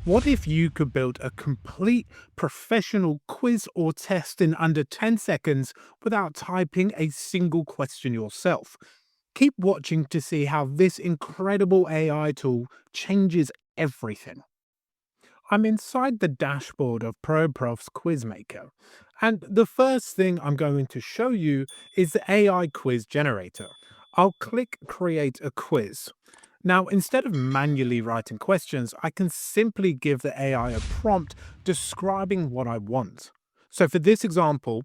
What if you could build a complete professional quiz or test in under 10 seconds without typing a single question yourself? Keep watching to see how this incredible AI tool changes everything. I'm inside the dashboard of ProProfs Quizmaker, and the first thing I'm going to show you is the AI quiz generator. I'll click Create a Quiz. Now, instead of manually writing questions, I can simply give the AI a prompt describing what I want. So for this example,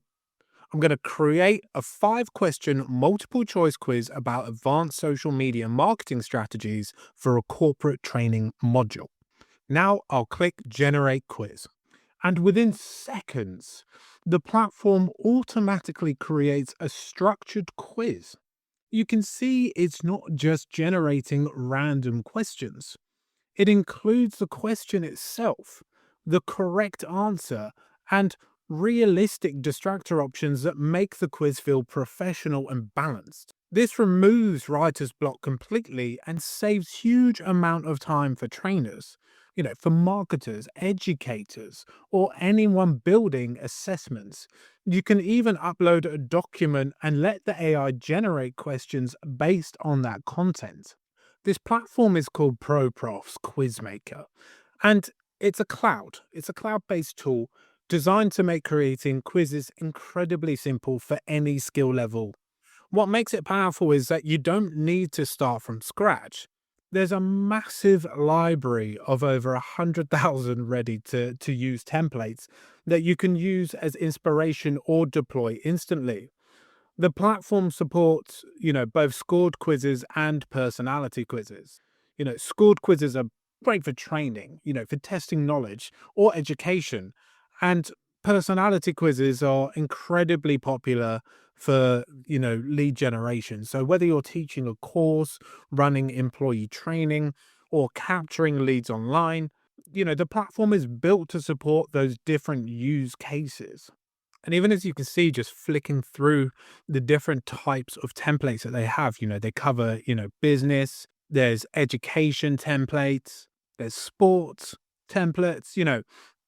I'm going to create a 5-question multiple choice quiz about advanced social media marketing strategies for a corporate training module. Now I'll click Generate Quiz. And within seconds, the platform automatically creates a structured quiz. You can see it's not just generating random questions. It includes the question itself, the correct answer, and realistic distractor options that make the quiz feel professional and balanced. This removes writer's block completely and saves huge amount of time for trainers, for marketers, educators, or anyone building assessments. You can even upload a document and let the AI generate questions based on that content. This platform is called ProProfs Quizmaker, and it's a cloud-based tool designed to make creating quizzes incredibly simple for any skill level. What makes it powerful is that you don't need to start from scratch. There's a massive library of over 100,000 ready to use templates that you can use as inspiration or deploy instantly. The platform supports, both scored quizzes and personality quizzes. Scored quizzes are great for training, for testing knowledge or education. And personality quizzes are incredibly popular for, lead generation. So whether you're teaching a course, running employee training, or capturing leads online, the platform is built to support those different use cases. And even as you can see, just flicking through the different types of templates that they have, they cover, business, there's education templates, there's sports templates,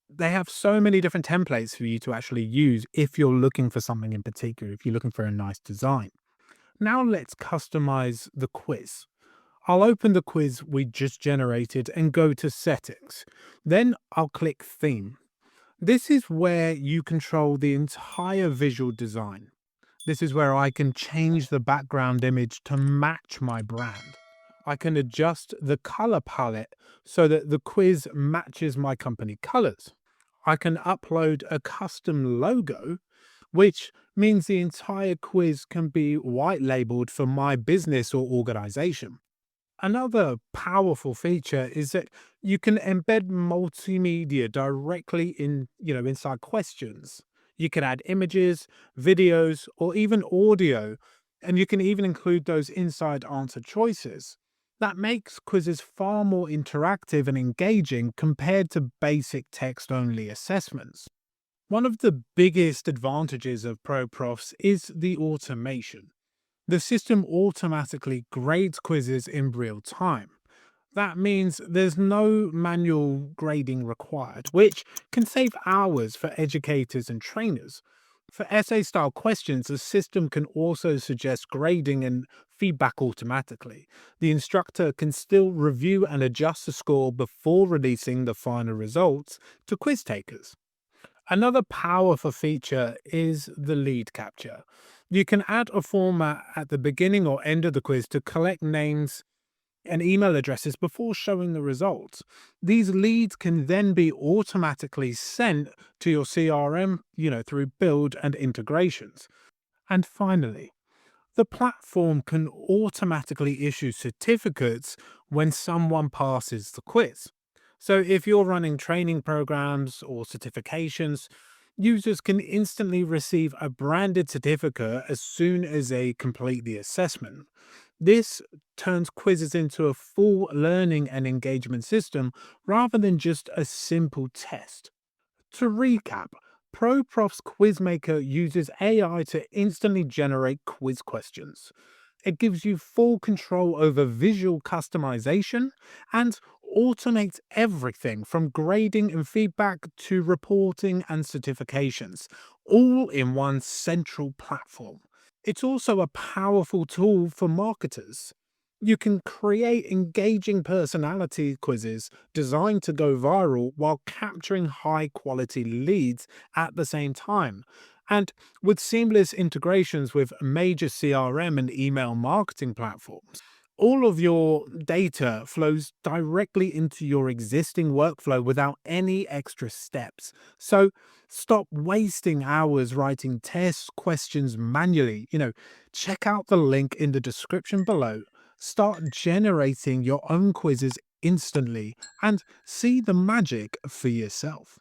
they have so many different templates for you to actually use if you're looking for something in particular, if you're looking for a nice design. Now let's customize the quiz. I'll open the quiz we just generated and go to settings. Then I'll click theme. This is where you control the entire visual design. This is where I can change the background image to match my brand. I can adjust the color palette so that the quiz matches my company colors. I can upload a custom logo, which means the entire quiz can be white labeled for my business or organization. Another powerful feature is that you can embed multimedia directly inside questions. You can add images, videos, or even audio, and you can even include those inside answer choices. That makes quizzes far more interactive and engaging compared to basic text only assessments. One of the biggest advantages of ProProfs is the automation. The system automatically grades quizzes in real time. That means there's no manual grading required, which can save hours for educators and trainers. For essay style questions, the system can also suggest grading and feedback automatically. The instructor can still review and adjust the score before releasing the final results to quiz takers. Another powerful feature is the lead capture. You can add a format at the beginning or end of the quiz to collect names and email addresses before showing the results. These leads can then be automatically sent to your CRM, through build and integrations. And finally, the platform can automatically issue certificates when someone passes the quiz. So if you're running training programs or certifications, users can instantly receive a branded certificate as soon as they complete the assessment. This turns quizzes into a full learning and engagement system rather than just a simple test. To recap, ProProf's Quizmaker uses AI to instantly generate quiz questions. It gives you full control over visual customization and automates everything from grading and feedback to reporting and certifications, all in one central platform. It's also a powerful tool for marketers. You can create engaging personality quizzes designed to go viral while capturing high quality leads at the same time. And with seamless integrations with major CRM and email marketing platforms, all of your data flows directly into your existing workflow without any extra steps. So stop wasting hours writing test questions manually. Check out the link in the description below. Start generating your own quizzes instantly and see the magic for yourself.